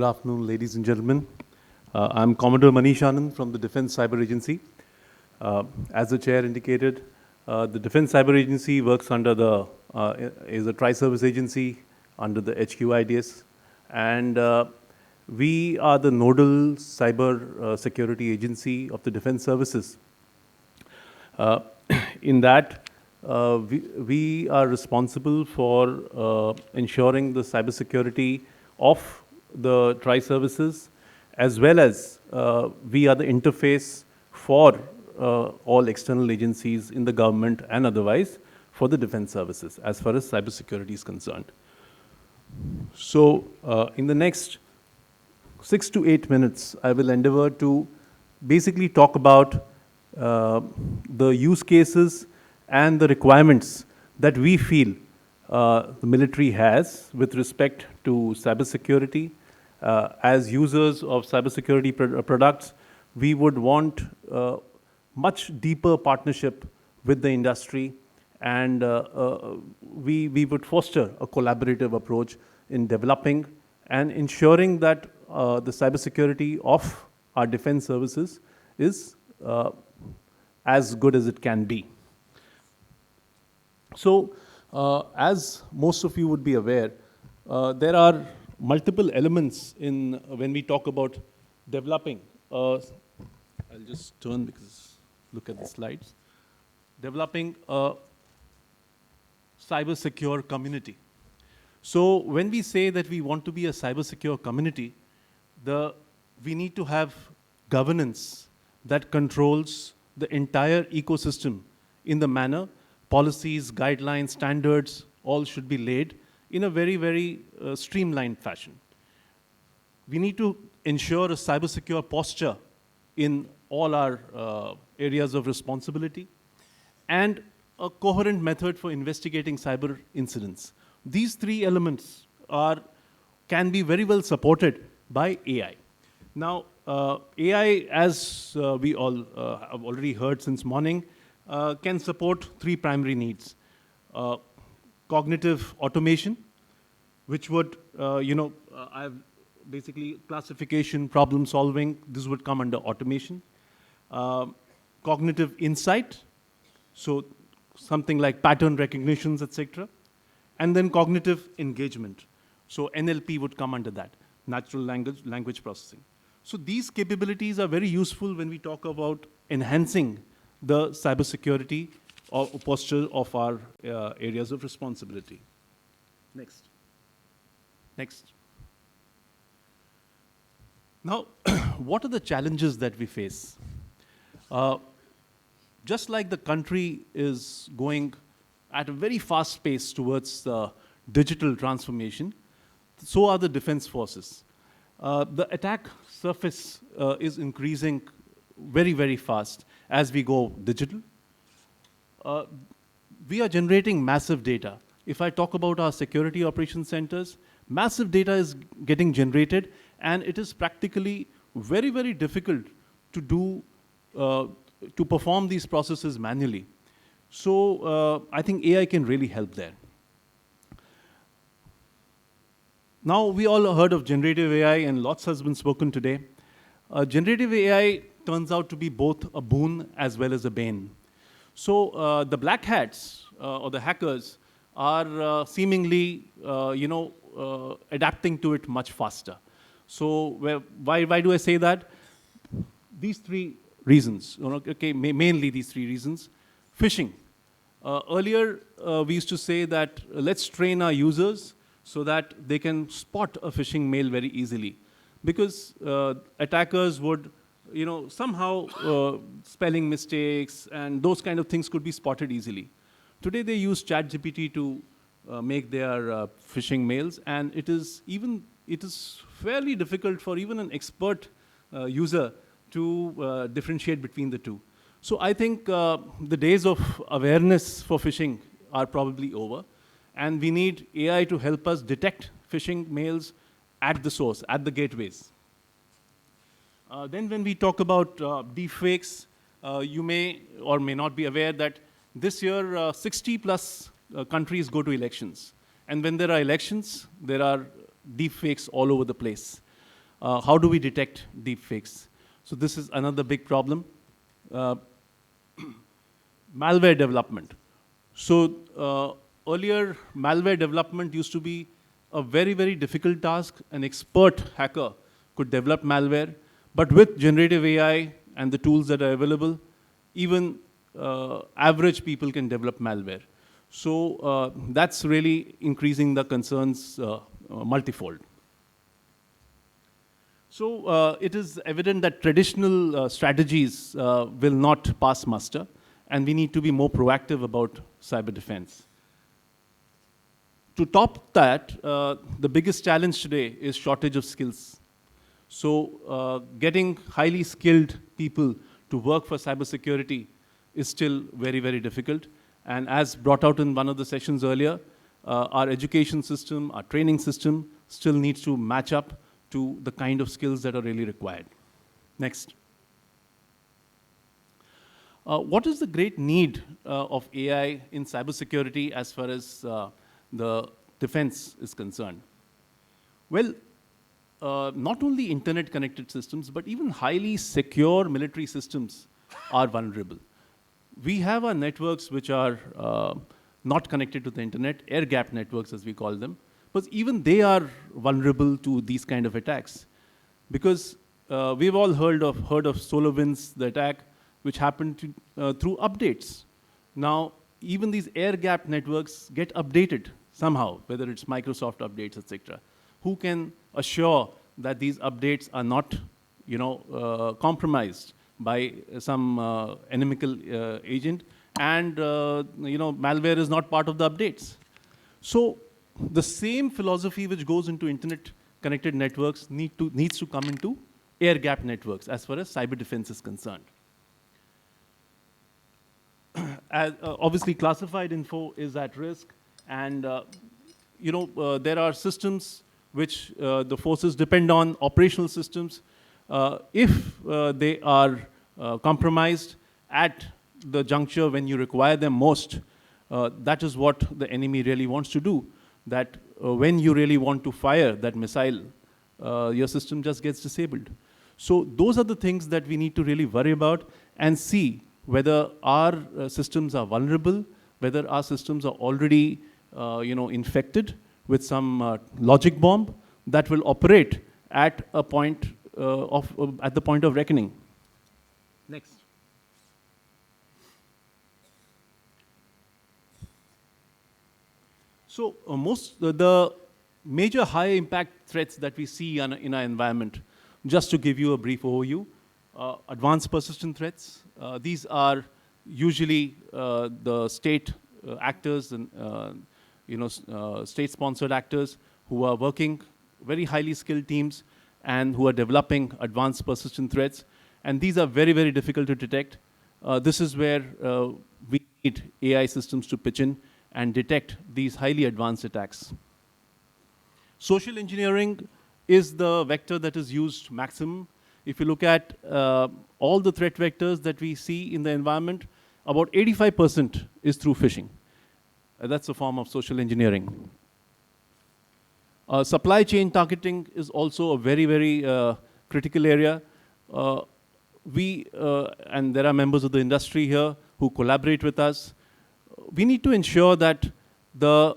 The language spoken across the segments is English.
Good afternoon, ladies and gentlemen. I'm Commodore Manish Anand from the Defense Cyber Agency. As the chair indicated, the Defense Cyber Agency works under is a tri-service agency under the HQIDS, and we are the nodal cyber security agency of the defense services. In that, we are responsible for ensuring the cybersecurity of the tri-services, as well as we are the interface for all external agencies in the government and otherwise for the defense services as far as cybersecurity is concerned. So in the next 6 to 8 minutes, I will endeavor to basically talk about the use cases and the requirements that we feel the military has with respect to cybersecurity. As users of cybersecurity products, we would want much deeper partnership with the industry, and we would foster a collaborative approach in developing and ensuring that the cybersecurity of our defense services is as good as it can be. So, as most of you would be aware, there are multiple elements in when we talk about developing. I'll just turn because look at the slides. Developing a cyber secure community. So when we say that we want to be a cyber secure community, we need to have governance that controls the entire ecosystem in the manner policies, guidelines, standards, all should be laid in a very, very streamlined fashion. We need to ensure a cyber secure posture in all our areas of responsibility and a coherent method for investigating cyber incidents. These three elements can be very well supported by AI. Now, AI, as we all have already heard since morning, can support three primary needs. Cognitive automation, which would, I've basically classification, problem solving, this would come under automation. Cognitive insight, so something like pattern recognitions, etc. And then cognitive engagement. So NLP would come under that, natural language processing. So these capabilities are very useful when we talk about enhancing the cybersecurity or posture of our areas of responsibility. Next. Next. Now, what are the challenges that we face? Just like the country is going at a very fast pace towards digital transformation, so are the defense forces. The attack surface is increasing very, very fast as we go digital. We are generating massive data. If I talk about our security operations centers, massive data is getting generated, and it is practically very, very difficult to do, to perform these processes manually. So I think AI can really help there. Now, we all heard of generative AI, and lots has been spoken today. Generative AI turns out to be both a boon as well as a bane. So the black hats or the hackers are seemingly, adapting to it much faster. So why do I say that? These three reasons. Okay, mainly these three reasons. Phishing. Earlier, we used to say that let's train our users so that they can spot a phishing mail very easily, because attackers would, somehow spelling mistakes and those kind of things could be spotted easily. Today, they use ChatGPT to make their phishing mails, and it is fairly difficult for even an expert user to differentiate between the two. So I think the days of awareness for phishing are probably over, and we need AI to help us detect phishing mails at the source, at the gateways. Then when we talk about deepfakes, you may or may not be aware that this year 60 plus countries go to elections. And when there are elections, there are deepfakes all over the place. how do we detect deep fakes? So this is another big problem. Uh, Malware development. So earlier, malware development used to be a very, very difficult task. An expert hacker could develop malware, but with generative AI and the tools that are available, even average people can develop malware. So that's really increasing the concerns multifold. So it is evident that traditional strategies will not pass muster, and we need to be more proactive about cyber defense. To top that, the biggest challenge today is shortage of skills. So getting highly skilled people to work for cybersecurity is still very, very difficult. And as brought out in one of the sessions earlier, our education system, our training system still needs to match up to the kind of skills that are really required. Next. What is the great need of AI in cybersecurity as far as the defense is concerned? Well, not only internet-connected systems, but even highly secure military systems are vulnerable. We have our networks which are not connected to the internet, air-gapped networks as we call them, but even they are vulnerable to these kind of attacks. Because we've all heard of SolarWinds, the attack, which happened through updates. Now, even these air-gapped networks get updated somehow, whether it's Microsoft updates, etc. Who can assure that these updates are not, compromised by some inimical agent, and malware is not part of the updates? So the same philosophy which goes into internet-connected networks needs to come into air-gapped networks as far as cyber defense is concerned. Obviously, classified info is at risk, and there are systems which the forces depend on, operational systems. If they are compromised at the juncture when you require them most, that is what the enemy really wants to do. That when you really want to fire that missile, your system just gets disabled. So those are the things that we need to really worry about and see whether our systems are vulnerable, whether our systems are already infected with some logic bomb that will operate at a point at the point of reckoning. Next. So the major high impact threats that we see in our environment, just to give you a brief overview, advanced persistent threats. These are usually the state actors and state-sponsored actors who are working very highly skilled teams and who are developing advanced persistent threats. And these are very, very difficult to detect. This is where we need AI systems to pitch in and detect these highly advanced attacks. Social engineering is the vector that is used maximum. If you look at all the threat vectors that we see in the environment, about 85% is through phishing. That's a form of social engineering. Supply chain targeting is also a very, very critical area. And there are members of the industry here who collaborate with us. We need to ensure that our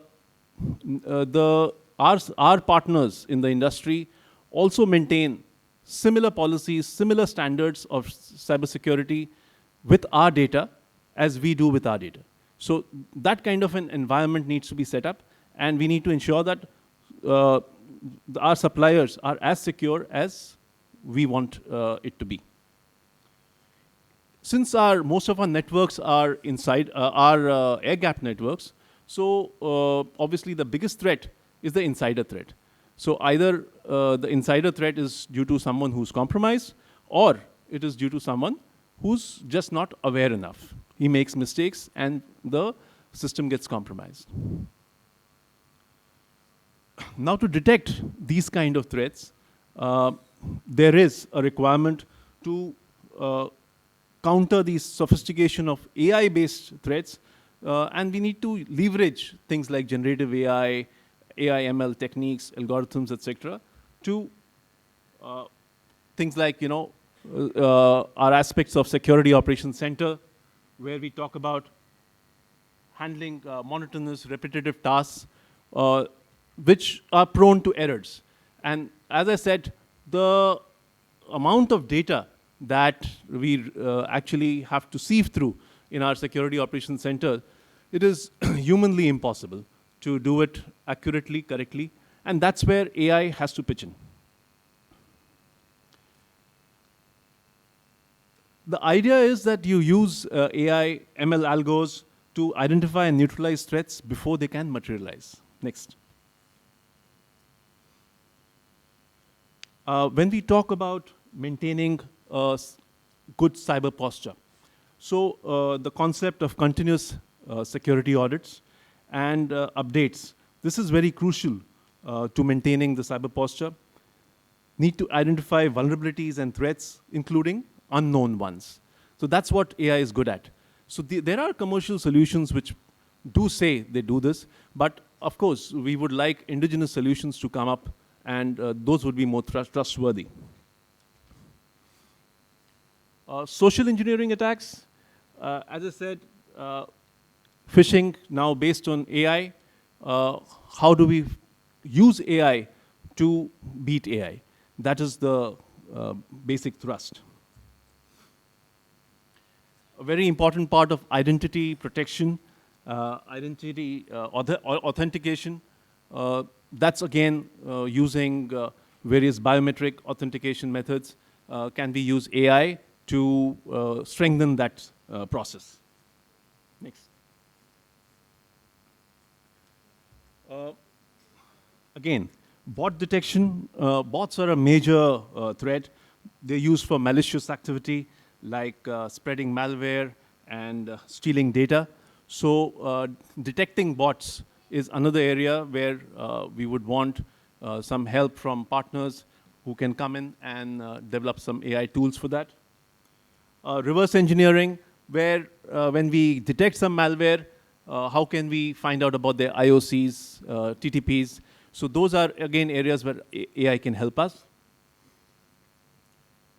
partners in the industry also maintain similar policies, similar standards of cybersecurity with our data as we do with our data. So that kind of an environment needs to be set up, and we need to ensure that our suppliers are as secure as we want it to be. Since most of our networks are inside air-gapped networks, so obviously the biggest threat is the insider threat. So either the insider threat is due to someone who's compromised, or it is due to someone who's just not aware enough. He makes mistakes and the system gets compromised. Now, to detect these kind of threats, there is a requirement to counter these sophistication of AI-based threats, and we need to leverage things like generative AI, AI/ML techniques, algorithms, etc., to Things like, our aspects of security operations center, where we talk about handling monotonous, repetitive tasks, uh, which are prone to errors. And as I said, the amount of data that we actually have to sieve through in our security operations center, it is humanly impossible to do it accurately, correctly, and that's where AI has to pitch in. The idea is that you use AI ML algos to identify and neutralize threats before they can materialize. Next. When we talk about maintaining good cyber posture, so the concept of continuous security audits and updates, this is very crucial to maintaining the cyber posture. Need to identify vulnerabilities and threats, including unknown ones. So that's what AI is good at. So there are commercial solutions which do say they do this, but of course, we would like indigenous solutions to come up, and those would be more trustworthy. Social engineering attacks, as I said, phishing now based on AI. How do we use AI to beat AI? That is the basic thrust. A very important part of identity protection, identity authentication. That's again using various biometric authentication methods. Can we use AI to strengthen that process? Next. Again, bot detection. Bots are a major threat. They're used for malicious activity like spreading malware and stealing data. So detecting bots is another area where we would want some help from partners who can come in and develop some AI tools for that. Reverse engineering, where when we detect some malware, how can we find out about their IOCs, TTPs? So those are, again, areas where AI can help us.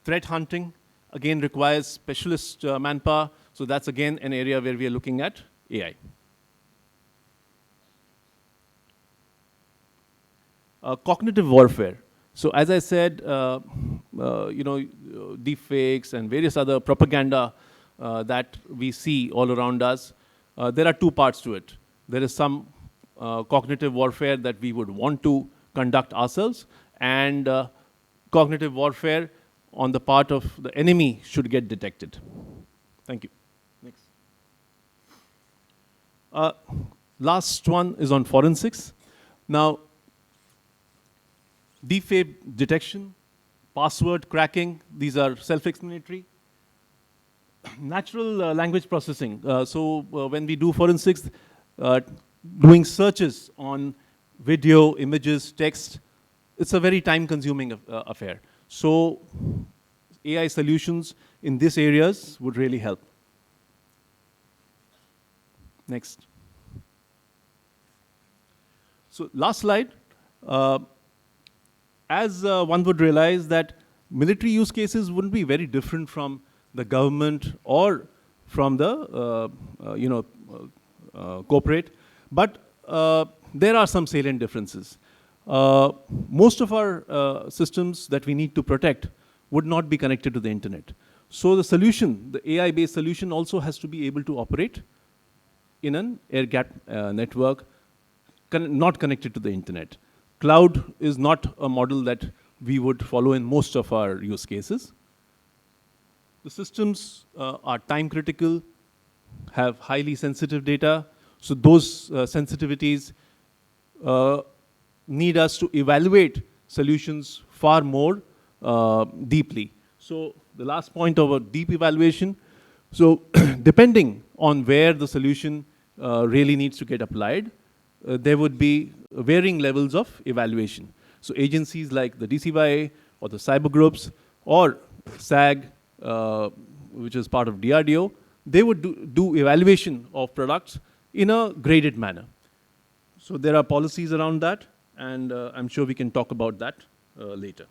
Threat hunting, again, requires specialist manpower. So that's, again, an area where we are looking at AI. Cognitive warfare. So as I said, deepfakes and various other propaganda that we see all around us, there are two parts to it. There is some cognitive warfare that we would want to conduct ourselves, and cognitive warfare on the part of the enemy should get detected. Thank you. Next. Last one is on forensics. Now, deepfake detection, password cracking, these are self-explanatory. Natural language processing. When we do forensics, doing searches on video, images, text, it's a very time-consuming affair. So AI solutions in these areas would really help. Next. So last slide. As one would realize that military use cases wouldn't be very different from the government or from the corporate, but there are some salient differences. Most of our systems that we need to protect would not be connected to the internet. So the solution, the AI-based solution, also has to be able to operate in an air-gapped network, not connected to the internet. Cloud is not a model that we would follow in most of our use cases. The systems are time critical, have highly sensitive data. So those sensitivities need us to evaluate solutions far more deeply. So the last point of a deep evaluation. So depending on where the solution really needs to get applied, there would be varying levels of evaluation. So agencies like the DCYA or the cyber groups or SAG, which is part of DRDO, they would do evaluation of products in a graded manner. So there are policies around that, and I'm sure we can talk about that later.